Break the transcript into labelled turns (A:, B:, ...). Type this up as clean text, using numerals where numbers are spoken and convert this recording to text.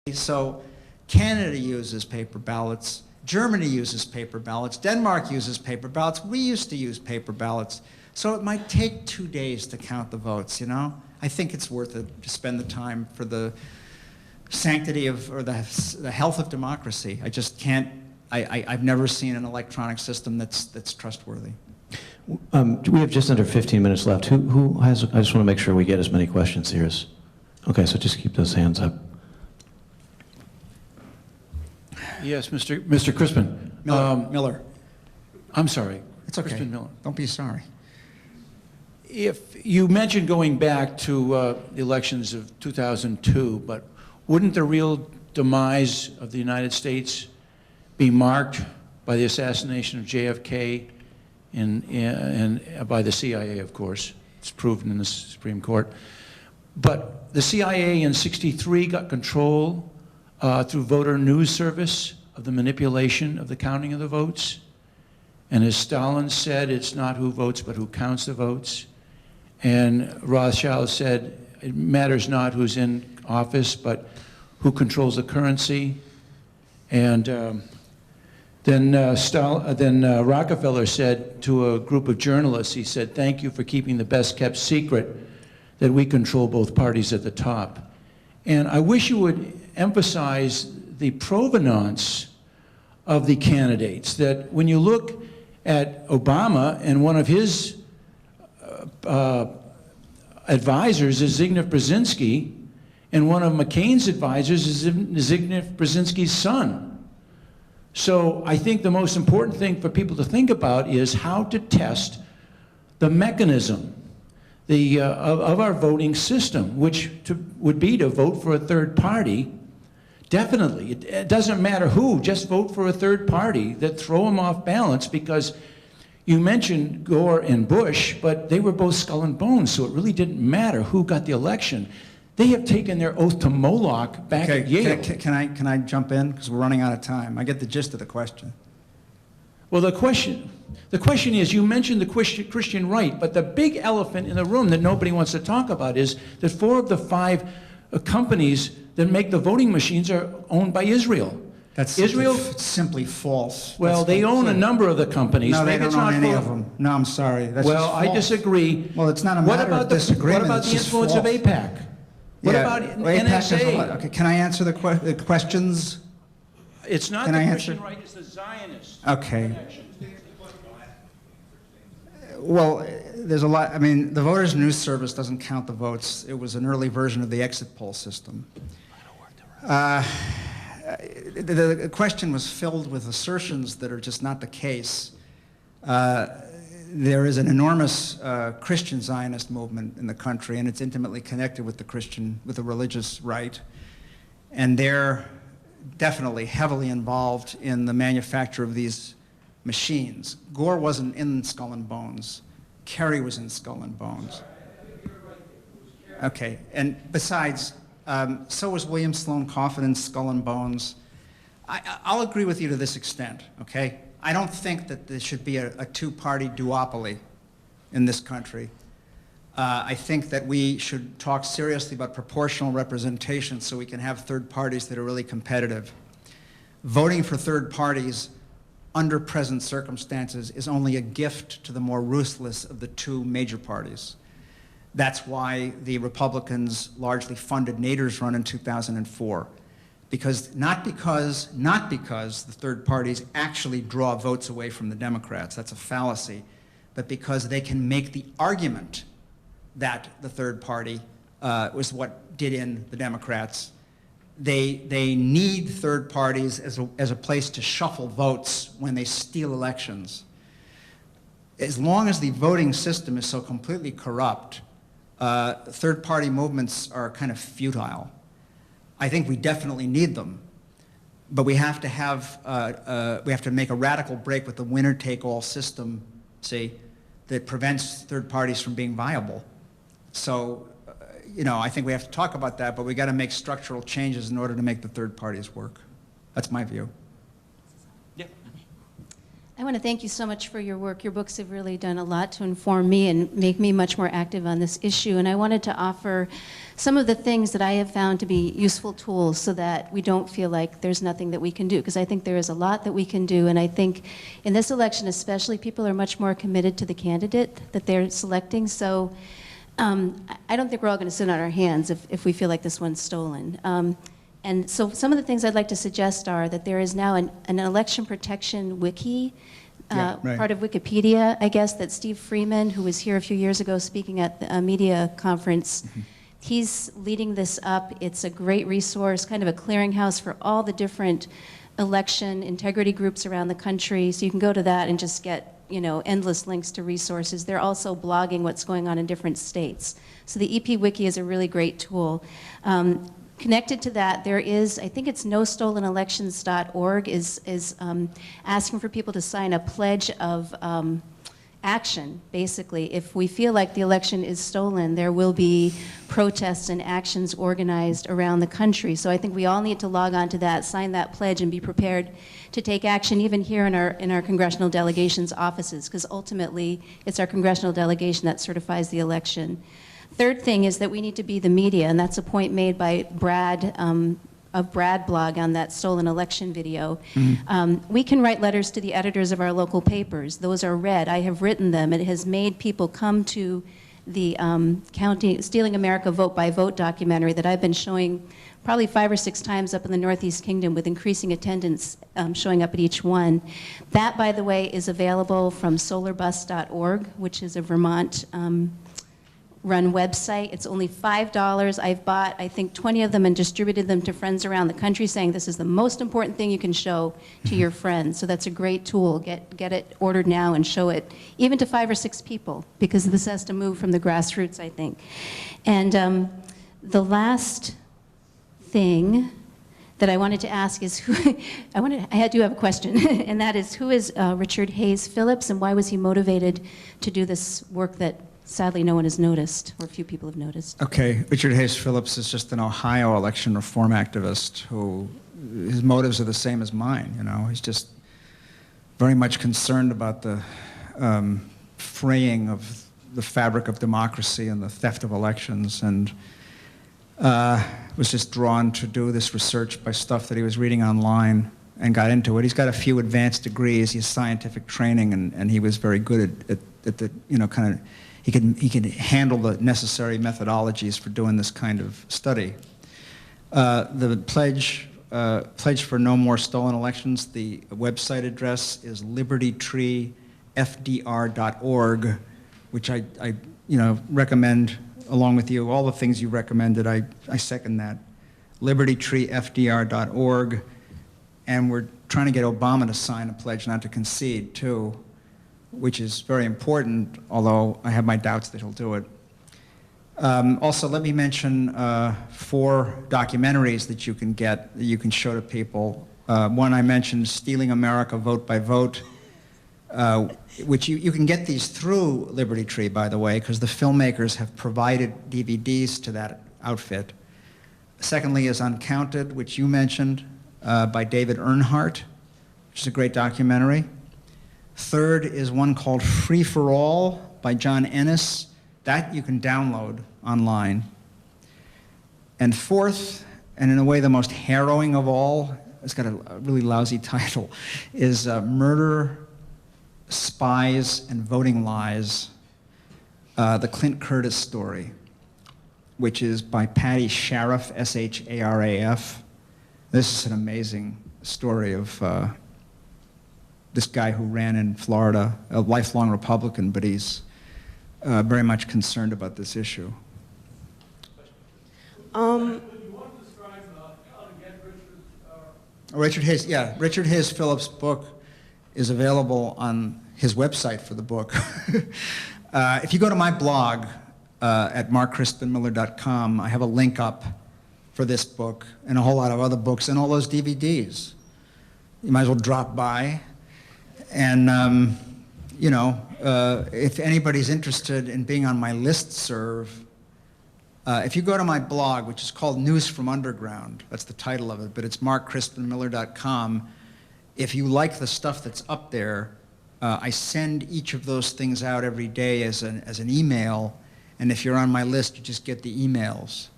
A: So Canada uses paper ballots, Germany uses paper ballots, Denmark uses paper ballots, we used to use paper ballots. So it might take 2 days to count the votes, you know? I think it's worth it to spend the time for the sanctity of, or the health of democracy. I just can't, I've never seen an electronic system that's trustworthy.
B: We have just under 15 minutes left. Who has, I just want to make sure we get as many questions here as, okay, so just keep those hands up.
C: Yes, Mr. Crispin.
A: Miller.
C: I'm sorry.
A: It's okay.
C: Crispin Miller.
A: Don't be sorry.
C: If you mentioned going back to the elections of 2002, but wouldn't the real demise of the United States be marked by the assassination of JFK and by the CIA, of course? It's proven in the Supreme Court. But the CIA in '63 got control through voter news service of the manipulation of the counting of the votes. And as Stalin said, it's not who votes, but who counts the votes. And Rothschild said, it matters not who's in office, but who controls the currency. And then Rockefeller said to a group of journalists, he said, thank you for keeping the best kept secret that we control both parties at the top. And I wish you would emphasize the provenance of the candidates, that when you look at Obama and one of his advisors is Zbigniew Brzezinski, and one of McCain's advisors is Zbigniew Brzezinski's son. So I think the most important thing for people to think about is how to test the mechanism of our voting system, which would be to vote for a third party. Definitely, it doesn't matter who, just vote for a third party that throw them off balance, because you mentioned Gore and Bush, but they were both skull and bones, so it really didn't matter who got the election. They have taken their oath to Moloch back at Yale.
A: Can I jump in? Because we're running out of time. I get the gist of the question.
C: Well, the question is, you mentioned the Christian right, but the big elephant in the room that nobody wants to talk about is that 4 of the 5 companies that make the voting machines are owned by Israel.
A: That's simply false.
C: Well, they own a number of the companies.
A: No, they don't own any of them. No, I'm sorry. That's just false.
C: I disagree.
A: Well, it's not a matter of disagreement.
C: What about the influence of AIPAC? What about NSA?
A: Okay, can I answer the questions?
C: It's not the Christian right, it's the Zionist.
A: Okay. Well, there's a lot. I mean, the Voters News Service doesn't count the votes. It was an early version of the exit poll system. The question was filled with assertions that are just not the case. There is an enormous Christian Zionist movement in the country, and it's intimately connected with the religious right. And they're definitely heavily involved in the manufacture of these machines. Gore wasn't in Skull and Bones. Kerry was in Skull and Bones. Okay, and besides, so was William Sloane Coffin in Skull and Bones. I'll agree with you to this extent, okay? I don't think that there should be a two-party duopoly in this country. I think that we should talk seriously about proportional representation so we can have third parties that are really competitive. Voting for third parties under present circumstances is only a gift to the more ruthless of the 2 major parties. That's why the Republicans largely funded Nader's run in 2004. Not because the third parties actually draw votes away from the Democrats, that's a fallacy, but because they can make the argument that the third party was what did in the Democrats. They need third parties as a place to shuffle votes when they steal elections. As long as the voting system is so completely corrupt, third party movements are kind of futile. I think we definitely need them, but we have to make a radical break with the winner-take-all system, see, that prevents third parties from being viable. So, you know, I think we have to talk about that, but we got to make structural changes in order to make the third parties work. That's my view.
C: Yeah.
D: I want to thank you so much for your work. Your books have really done a lot to inform me and make me much more active on this issue. And I wanted to offer some of the things that I have found to be useful tools so that we don't feel like there's nothing that we can do, because I think there is a lot that we can do. And I think in this election especially, people are much more committed to the candidate that they're selecting. So I don't think we're all going to sit on our hands if we feel like this one's stolen. And so some of the things I'd like to suggest are that there is now an election protection wiki,
A: right.
D: part of Wikipedia, I guess, that Steve Freeman, who was here a few years ago speaking at a media conference, he's leading this up. It's a great resource, kind of a clearinghouse for all the different election integrity groups around the country. So you can go to that and just get, endless links to resources. They're also blogging what's going on in different states. So the EP Wiki is a really great tool. Connected to that, there is, I think it's nostolenelections.org is asking for people to sign a pledge of action, basically. If we feel like the election is stolen, there will be protests and actions organized around the country. So I think we all need to log on to that, sign that pledge, and be prepared to take action even here in our congressional delegations' offices, because ultimately it's our congressional delegation that certifies the election. Third thing is that we need to be the media, and that's a point made by Brad, of Brad blog on that stolen election video. We can write letters to the editors of our local papers. Those are read. I have written them. It has made people come to the Stealing America Vote by Vote documentary that I've been showing probably 5 or 6 times up in the Northeast Kingdom with increasing attendance showing up at each one. That, by the way, is available from solarbus.org, which is a Vermont run website. It's only $5. I've bought, I think, 20 of them and distributed them to friends around the country, saying this is the most important thing you can show to your friends. So that's a great tool. Get it ordered now and show it even to 5 or 6 people, because this has to move from the grassroots, I think. And the last thing that I wanted to ask is who, I do have a question, and that is, who is Richard Hayes Phillips, and why was he motivated to do this work that sadly no one has noticed, or few people have noticed?
A: Okay, Richard Hayes Phillips is just an Ohio election reform activist who, his motives are the same as mine, He's just very much concerned about the fraying of the fabric of democracy and the theft of elections, and was just drawn to do this research by stuff that he was reading online and got into it. He's got a few advanced degrees, he has scientific training, and he was very good at the, kind of, he could handle the necessary methodologies for doing this kind of study. The pledge for no more stolen elections, the website address is libertytreefdr.org, which I recommend along with you. All the things you recommended, I second that. libertytreefdr.org, and we're trying to get Obama to sign a pledge not to concede too, which is very important, although I have my doubts that he'll do it. Also, let me mention 4 documentaries that you can get, that you can show to people. One I mentioned, Stealing America Vote by Vote, which you can get these through Liberty Tree, by the way, because the filmmakers have provided DVDs to that outfit. Secondly is Uncounted, which you mentioned, by David Earnhardt, which is a great documentary. Third is one called Free for All by John Ennis. That you can download online. And fourth, and in a way the most harrowing of all, it's got a really lousy title, is Murder, Spies, and Voting Lies, the Clint Curtis story, which is by Patty Sharaf, S-H-A-R-A-F. This is an amazing story of this guy who ran in Florida, a lifelong Republican, but he's very much concerned about this issue. Richard Hayes, yeah, Richard Hayes Phillips' book is available on his website for the book. If you go to my blog at markcrispinmiller.com, I have a link up for this book and a whole lot of other books and all those DVDs. You might as well drop by. And, if anybody's interested in being on my listserv, if you go to my blog, which is called News from Underground, that's the title of it, but it's markcrispinmiller.com. If you like the stuff that's up there, I send each of those things out every day as an email, and if you're on my list, you just get the emails.